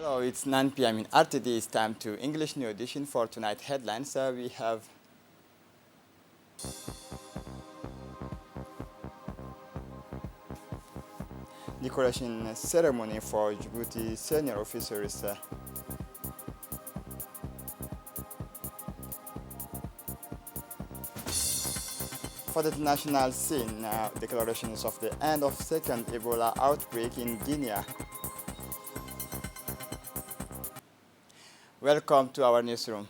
Hello, it's 9 p.m. in RTD. It's time to English New Edition for tonight headlines. We have decoration ceremony for Djibouti senior officers. For the international scene, declarations of the end of second Ebola outbreak in Guinea. Welcome to our newsroom.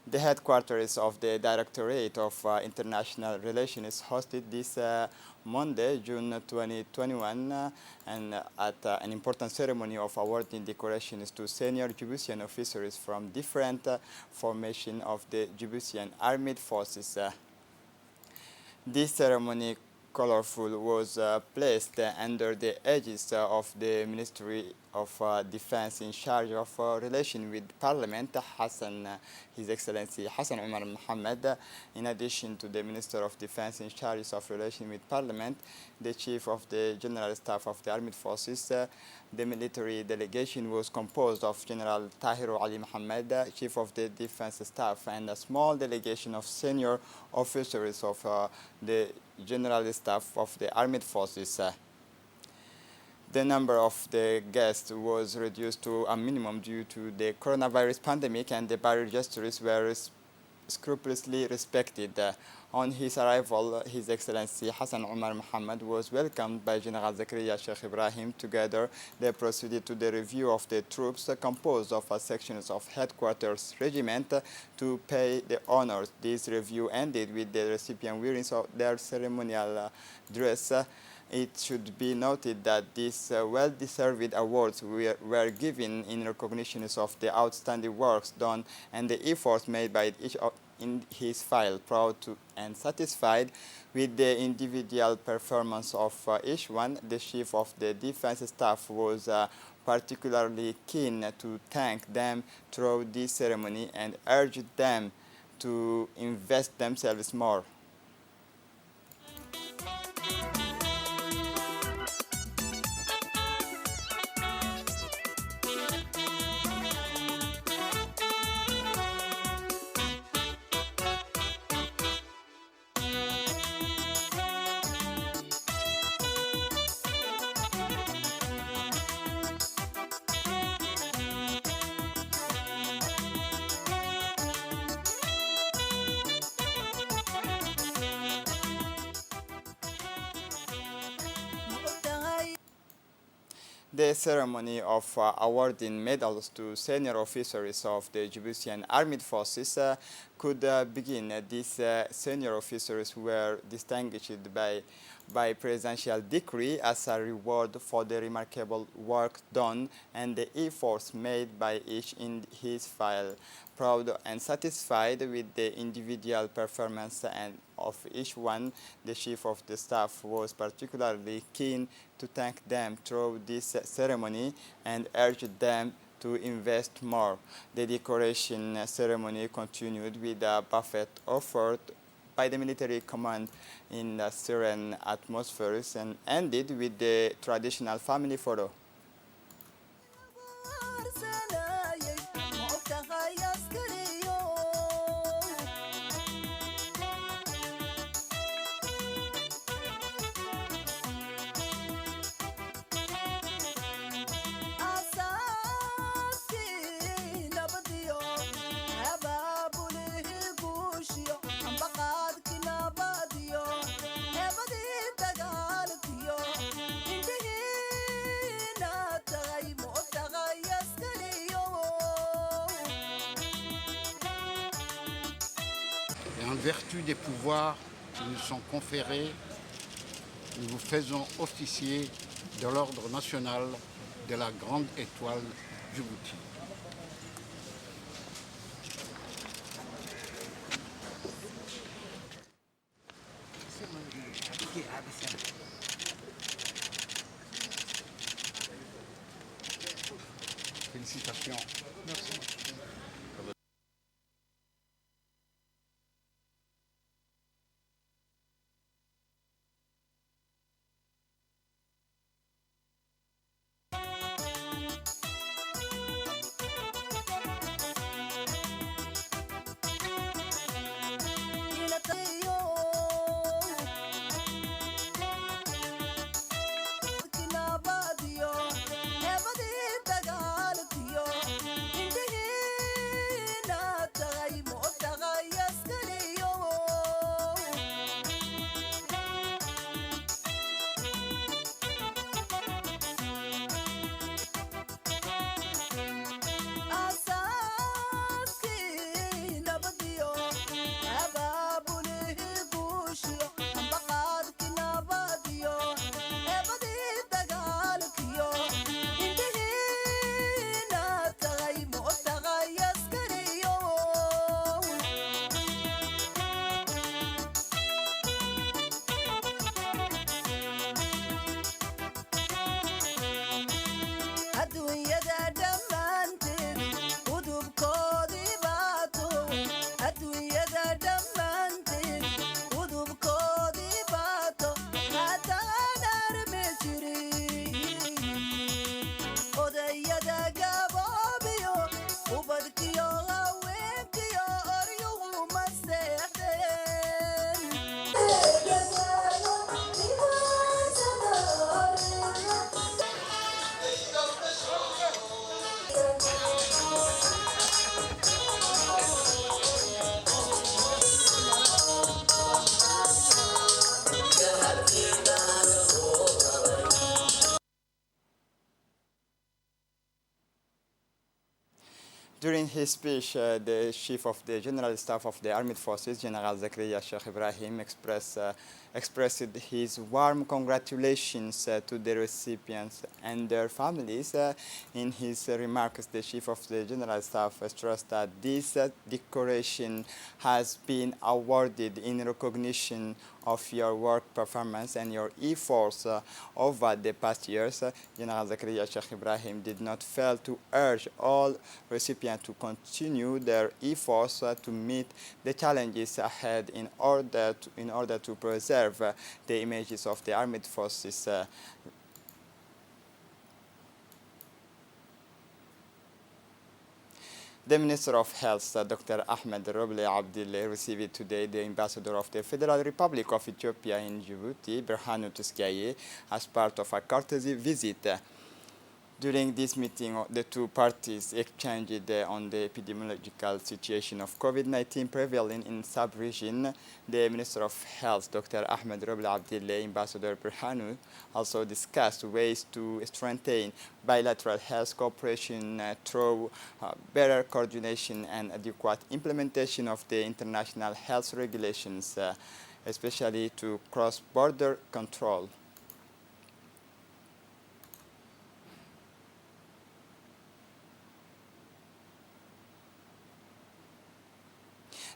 The headquarters of the Directorate of International Relations hosted this Monday, June 2021, and at an important ceremony of awarding decorations to senior Djiboutian officers from different formations of the Djiboutian Armed Forces. This ceremony, colorful, was placed under the aegis of the Ministry of Defense in charge of relation with Parliament, His Excellency Hassan Omar Mohammed. In addition to the Minister of Defense in charge of relation with Parliament, the Chief of the General Staff of the Armed Forces, the military delegation was composed of General Tahiru Ali Mohammed, Chief of the Defense Staff, and a small delegation of senior officers of the General Staff of the Armed Forces. The number of the guests was reduced to a minimum due to the coronavirus pandemic, and the barrier gestures were scrupulously respected. On his arrival, His Excellency Hassan Omar Mohammed was welcomed by General Zakaria Sheikh Ibrahim. Together, they proceeded to the review of the troops composed of sections of headquarters regiment to pay the honors. This review ended with the recipient wearing their ceremonial dress. It should be noted that these well-deserved awards were given in recognition of the outstanding works done and the efforts made by each in his file. Proud and satisfied with the individual performance of each one, the Chief of the Defense Staff was particularly keen to thank them throughout this ceremony and urged them to invest themselves more. The ceremony of awarding medals to senior officers of the Djiboutian Armed Forces could begin. These senior officers were distinguished by presidential decree as a reward for the remarkable work done and the efforts made by each in his file. Proud and satisfied with the individual performance and of each one, the Chief of the Staff was particularly keen to thank them through this ceremony and urged them to invest more. The decoration ceremony continued with a buffet offered by the military command in a serene atmosphere and ended with the traditional family photo. En vertu des pouvoirs qui nous sont conférés, nous vous faisons officier de l'ordre national de la Grande Étoile Djibouti. Félicitations. Merci. adduunyada dhammaanteed udubkoodii baato adduunyada dhammaanteed udubkoodii baato haddaan armi jirin odayada gaboobiyo ubadkiyo haweenkiyo oryuhu ma seexdeen During his speech, the Chief of the General Staff of the Armed Forces, General Zakaria Sheikh Ibrahim, expressed his warm congratulations to the recipients and their families. In his remarks, the Chief of the General Staff stressed that this decoration has been awarded in recognition of your work performance and your efforts over the past years. General Zakaria Sheikh Ibrahim did not fail to urge all recipients to continue their efforts to meet the challenges ahead in order to preserve the images of the armed forces. The Minister of Health, Dr. Ahmed Roble Abdille, received today the Ambassador of the Federal Republic of Ethiopia in Djibouti, Berhanu Tuskaye, as part of a courtesy visit. During this meeting, the two parties exchanged on the epidemiological situation of COVID-19 prevailing in sub-region. The Minister of Health, Dr. Ahmed Roble Abdille, Ambassador Berhanu, also discussed ways to strengthen bilateral health cooperation through better coordination and adequate implementation of the international health regulations, especially to cross-border control.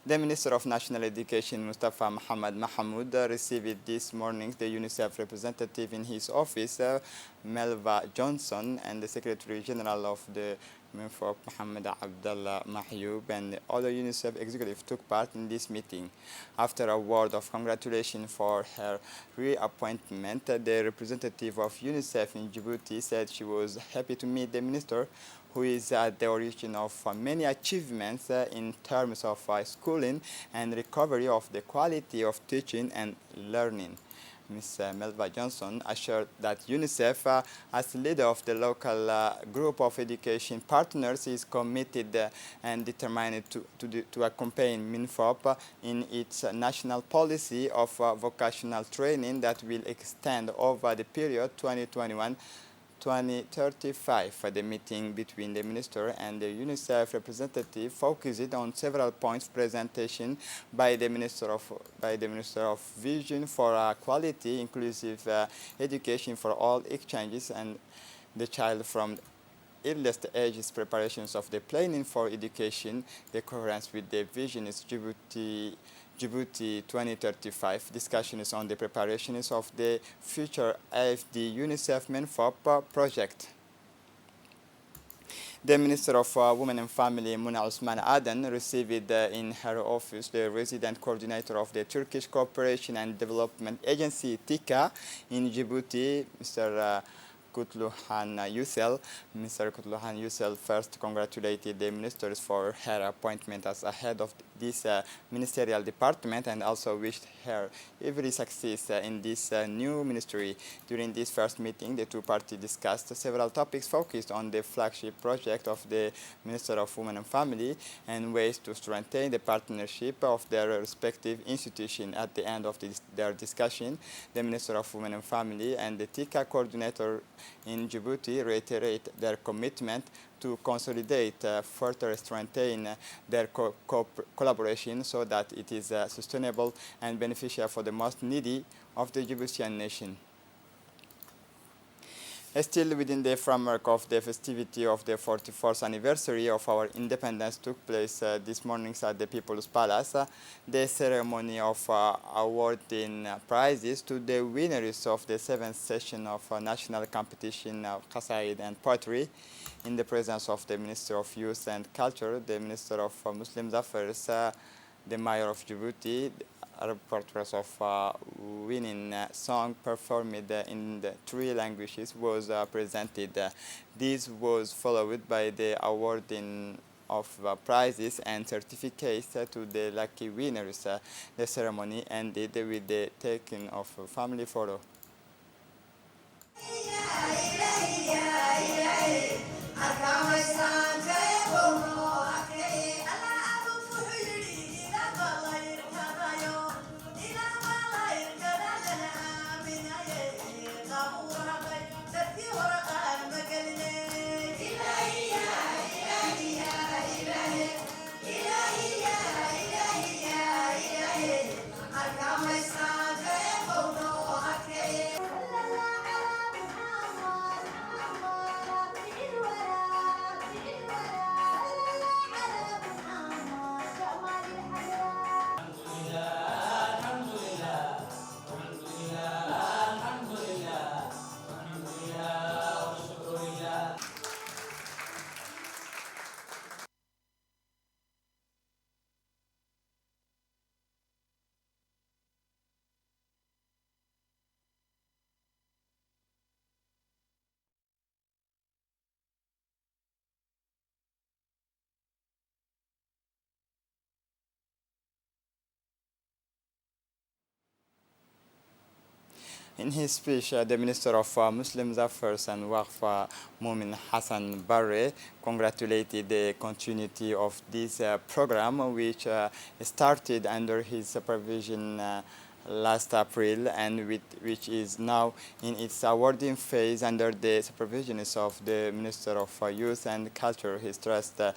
The Minister of National Education, Mustafa Mohamed Mahmoud, received this morning the UNICEF representative in his office, Melva Johnson, and the Secretary General of the MINFOP, Mohammed Abdallah Mahyoub, and other UNICEF executives took part in this meeting. After a word of congratulations for her reappointment, the representative of UNICEF in Djibouti said she was happy to meet the minister, who is at the origin of many achievements in terms of schooling and recovery of the quality of teaching and learning. Ms. Melva Johnson assured that UNICEF, as leader of the local group of education partners, is committed and determined to accompany MINFOP in its national policy of vocational training that will extend over the period 2021-2035. The meeting between the minister and the UNICEF representative focused on several points. Presentation by the Minister of Vision for Quality, Inclusive Education for All exchanges and the child from earliest ages, preparations of the planning for education, the coherence with the vision is Djibouti 2035. Discussion is on the preparations of the future AFD UNICEF MINFOP project. The Minister of Women and Family, Muna Osman Aden, received in her office the resident coordinator of the Turkish Cooperation and Development Agency, TICA, in Djibouti, Mr. Kutluhan Yücel. Mr. Kutluhan Yücel first congratulated the ministers for her appointment as a head of this ministerial department and also wished her every success in this new ministry. During this first meeting, the two parties discussed several topics focused on the flagship project of the Minister of Women and Family and ways to strengthen the partnership of their respective institutions. At the end of their discussion, the Minister of Women and Family and the TICA coordinator in Djibouti reiterate their commitment to consolidate, further strengthen their collaboration so that it is sustainable and beneficial for the most needy of the Djiboutian nation. Still within the framework of the festivity of the 44th anniversary of our independence took place this morning at the People's Palace. The ceremony of awarding prizes to the winners of the 7th session of national competition of Qasaid and Poetry in the presence of the Minister of Youth and Culture, the Minister of Muslim Affairs, the Mayor of Djibouti, repertoires of winning song performed in the 3 languages was presented. This was followed by the awarding of prizes and certificates to the lucky winners. The ceremony ended with the taking of a family photo. In his speech, the Minister of Muslim Affairs and Waqf, Mumin Hassan Barre, congratulated the continuity of this program, which started under his supervision last April and which is now in its awarding phase under the supervision of the Minister of Youth and Culture. He stressed the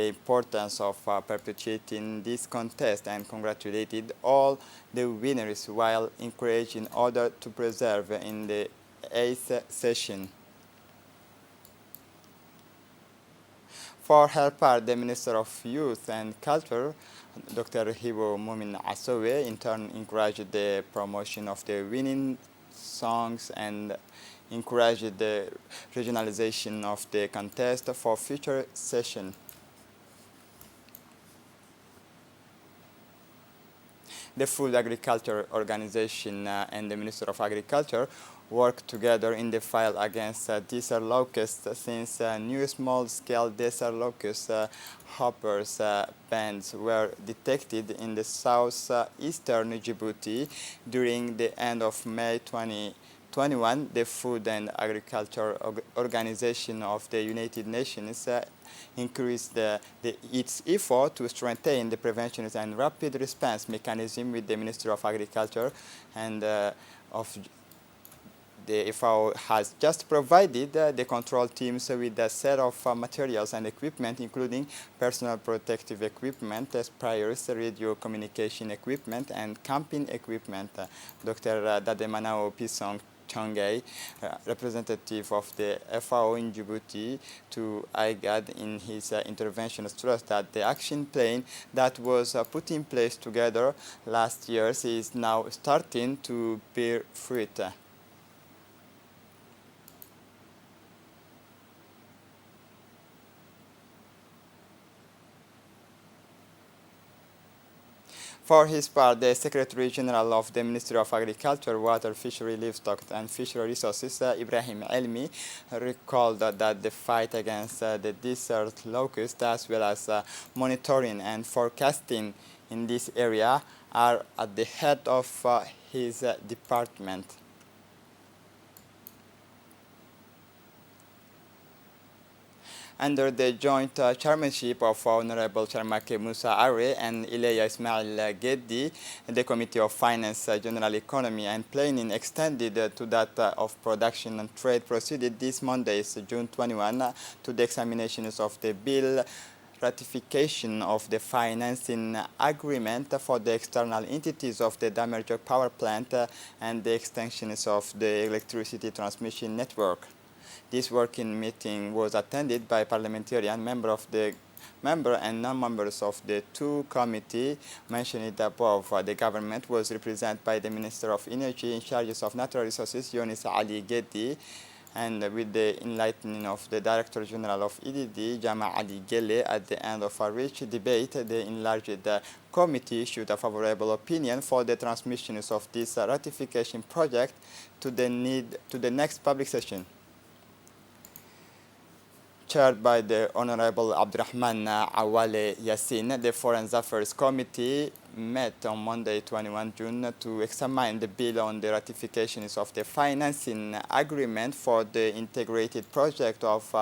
importance of perpetuating this contest and congratulated all the winners while encouraging others to preserve in the 8th session. For her part, the Minister of Youth and Culture, Dr. Hibo Mumin Asowe, in turn encouraged the promotion of the winning songs and encouraged the regionalization of the contest for future sessions. The Food Agriculture Organization and the Minister of Agriculture work together in the fight against desert locusts since new small-scale desert locust hoppers bands were detected in the southeastern Djibouti during the end of May 2021. The Food and Agriculture Organization of the United Nations increased its effort to strengthen the prevention and rapid response mechanism with the Ministry of Agriculture and of the FAO has just provided the control teams with a set of materials and equipment, including personal protective equipment, sprayers, radio communication equipment, and camping equipment. Dr. Dademanao Pisong Chongay, representative of the FAO in Djibouti, to IGAD in his intervention stressed that the action plan that was put in place together last year is now starting to bear fruit. For his part, the Secretary General of the Ministry of Agriculture, Water, Fishery, Livestock and Fishery Resources, Ibrahim Elmi, recalled that the fight against the desert locust, as well as monitoring and forecasting in this area, are at the head of his department. Under the joint chairmanship of Honorable Charmake Musa Are and Ileya Ismail Geddi, the Committee of Finance, General Economy and Planning extended to that of Production and Trade proceeded this Monday, June 21, to the examinations of the bill ratification of the financing agreement for the external entities of the Damerjok power plant and the extensions of the electricity transmission network. This working meeting was attended by parliamentarian member and non-members of the two committees mentioned above. The government was represented by the Minister of Energy in charge of Natural Resources, Younis Ali Geddi, and with the enlightening of the Director General of EDD, Jama Ali Gelle. At the end of a rich debate, the enlarged committee issued a favorable opinion for the transmissions of this ratification project to the next public session. Chaired by the Honorable Abdurrahman Awale Yassin, the Foreign Affairs Committee met on Monday, 21 June, to examine the bill on the ratifications of the financing agreement for the integrated project of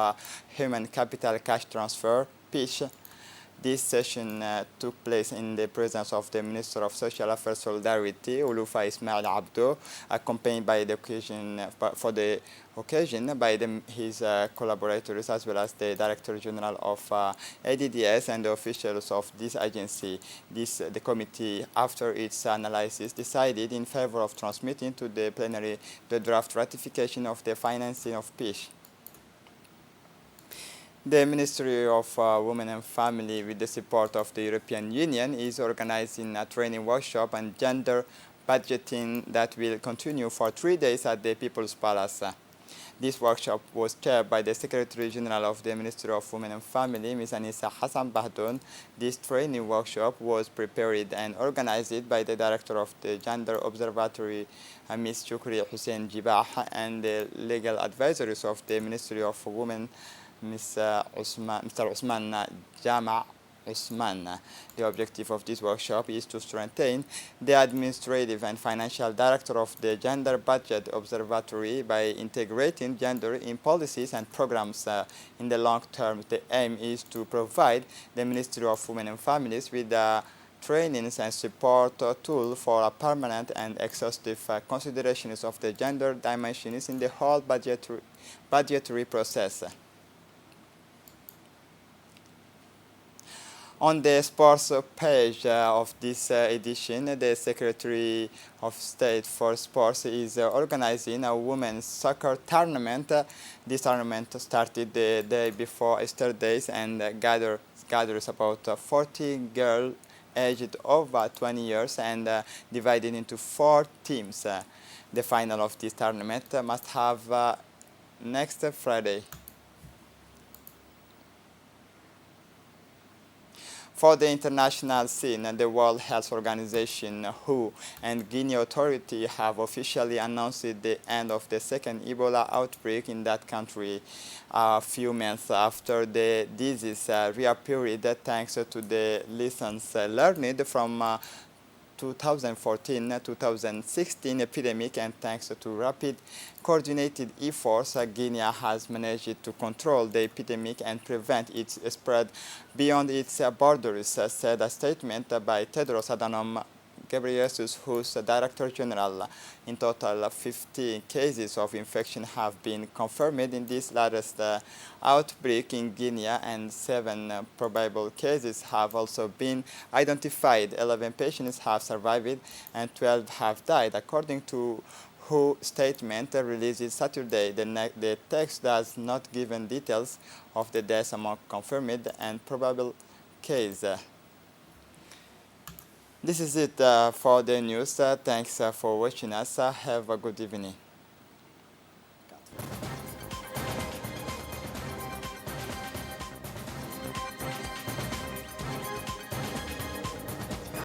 Human Capital Cash Transfer, PISH. This session took place in the presence of the Minister of Social Affairs Solidarity, Ulufa Ismail Abdo, accompanied by the occasion by his collaborators, as well as the Director General of ADDS and the officials of this agency. The committee, after its analysis, decided in favor of transmitting to the plenary the draft ratification of the financing of PISH. The Ministry of Women and Family, with the support of the European Union, is organizing a training workshop on gender budgeting that will continue for 3 days at the People's Palace. This workshop was chaired by the Secretary General of the Ministry of Women and Family, Ms. Anissa Hassan Bahdoun. This training workshop was prepared and organized by the Director of the Gender Observatory, Ms. Shukri Hussein Jibah, and the legal advisors of the Ministry of Women, Mr. Usman Jama Usman. The objective of this workshop is to strengthen the administrative and financial director of the Gender Budget Observatory by integrating gender in policies and programs. In the long term, the aim is to provide the Ministry of Women and Families with trainings and support tool for a permanent and exhaustive considerations of the gender dimensions in the whole budgetary process. On the sports page of this edition, the Secretary of State for Sports is organizing a women's soccer tournament. This tournament started the day before yesterday and gathers about 40 girls aged over 20 years and divided into 4 teams. The final of this tournament must have next Friday. For the international scene, the World Health Organization, WHO, and Guinea Authority have officially announced the end of the second Ebola outbreak in that country a few months after the disease reappeared, thanks to the lessons learned from 2014-2016 epidemic, and thanks to rapid coordinated efforts, Guinea has managed to control the epidemic and prevent its spread beyond its borders, said a statement by Tedros Adhanom Ghebreyesus, who's Director General. In total, 50 cases of infection have been confirmed in this latest outbreak in Guinea, and 7 probable cases have also been identified. 11 patients have survived and 12 have died, according to WHO statement released Saturday. The text does not give details of the deaths among confirmed and probable cases. This is it for the news. Thanks for watching us. Have a good evening.